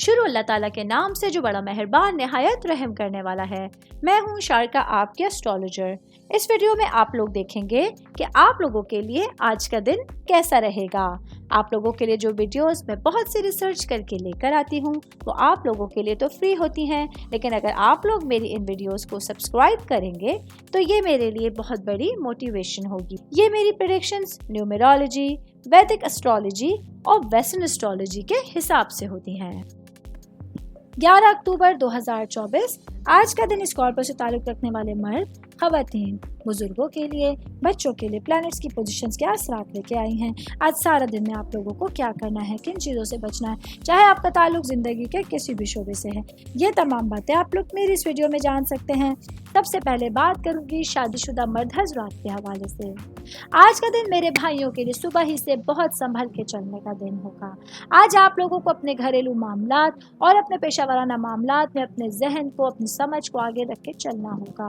शुरू अल्लाह ताला के नाम से जो बड़ा मेहरबान निहायत रहम करने वाला है। मैं हूँ शारका, आपके एस्ट्रोलॉजर। इस वीडियो में आप लोग देखेंगे कि आप लोगों के लिए आज का दिन कैसा रहेगा। आप लोगों के लिए जो वीडियोस मैं बहुत सी रिसर्च करके लेकर आती हूँ वो आप लोगों के लिए तो फ्री होती हैं, लेकिन अगर आप लोग मेरी इन वीडियोस को सब्सक्राइब करेंगे तो ये मेरे लिए बहुत बड़ी मोटिवेशन होगी। ये मेरी प्रेडिक्शंस न्यूमेरोलॉजी, वैदिक एस्ट्रोलॉजी और वेस्टर्न एस्ट्रोलॉजी के हिसाब से होती हैं। 11 अक्टूबर 2024 आज का दिन स्कॉर्पियो से ताल्लुक रखने वाले मर्द, खवातीन, बुजुर्गों के लिए, बच्चों के लिए प्लैनेट्स की पोजीशंस क्या असरात लेके आई हैं। आज सारा दिन में आप लोगों को क्या करना है, किन चीज़ों से बचना है, चाहे आपका ताल्लुक ज़िंदगी के किसी भी शोबे से है, ये तमाम बातें आप लोग मेरी इस वीडियो में जान सकते हैं। सबसे पहले बात करूंगी शादीशुदा मर्द हजरात के हवाले से। आज का दिन मेरे भाइयों के लिए सुबह ही से बहुत संभल के चलने का दिन होगा। आज आप लोगों को अपने घरेलू मामलात और अपने पेशावराना मामलात में अपने जहन को, अपनी समझ को आगे रख के चलना होगा।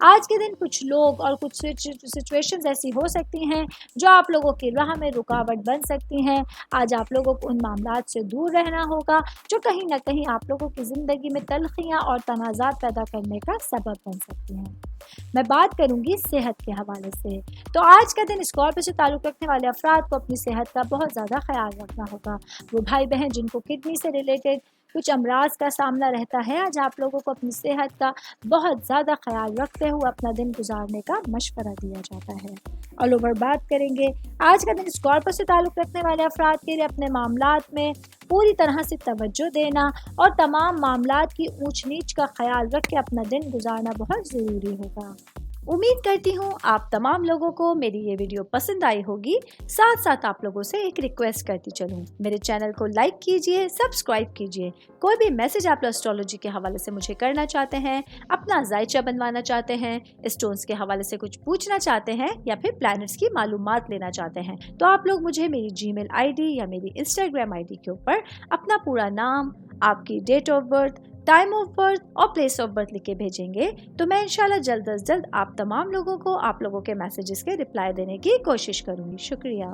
आज के दिन कुछ लोग और कुछ सिचुएशंस ऐसी हो सकती हैं जो आप लोगों की राह में रुकावट बन सकती हैं। आज आप लोगों को उन मामलात से दूर रहना होगा जो कहीं ना कहीं आप लोगों की ज़िंदगी में तलखियाँ और तनाज़ात पैदा करने का सबब बन सकती हैं। मैं बात करूंगी सेहत के हवाले से। तो आज का दिन स्कॉर्पियो से ताल्लुक़ रखने वाले अफराद को अपनी सेहत का बहुत ज़्यादा ख्याल रखना होगा। वो भाई बहन जिनको किडनी से रिलेटेड कुछ अमराज का सामना रहता है, आज आप लोगों को अपनी सेहत का बहुत ज़्यादा ख्याल रखते हुए अपना दिन गुजारने का मशवरा दिया जाता है। ऑल ओवर बात करेंगे आज का दिन स्कॉर्पियो से ताल्लुक़ रखने वाले अफराद के लिए अपने मामलात में पूरी तरह से तवज्जो देना और तमाम मामलात की ऊंच नीच का ख्याल रख के अपना दिन गुजारना बहुत ज़रूरी होगा। उम्मीद करती हूँ आप तमाम लोगों को मेरी ये वीडियो पसंद आई होगी। साथ साथ आप लोगों से एक रिक्वेस्ट करती चलूँ, मेरे चैनल को लाइक कीजिए, सब्सक्राइब कीजिए। कोई भी मैसेज आप एस्ट्रोलॉजी के हवाले से मुझे करना चाहते हैं, अपना जायचा बनवाना चाहते हैं, स्टोन्स के हवाले से कुछ पूछना चाहते हैं या फिर प्लैनेट्स की मालूमात लेना चाहते हैं, तो आप लोग मुझे मेरी जीमेल आईडी या मेरी इंस्टाग्राम आईडी के ऊपर अपना पूरा नाम, आपकी date of birth, time of birth और प्लेस ऑफ बर्थ लिख के भेजेंगे तो मैं इंशाल्लाह जल्द अज जल्द आप तमाम लोगों को आप लोगों के मैसेजेस के रिप्लाई देने की कोशिश करूँगी। शुक्रिया।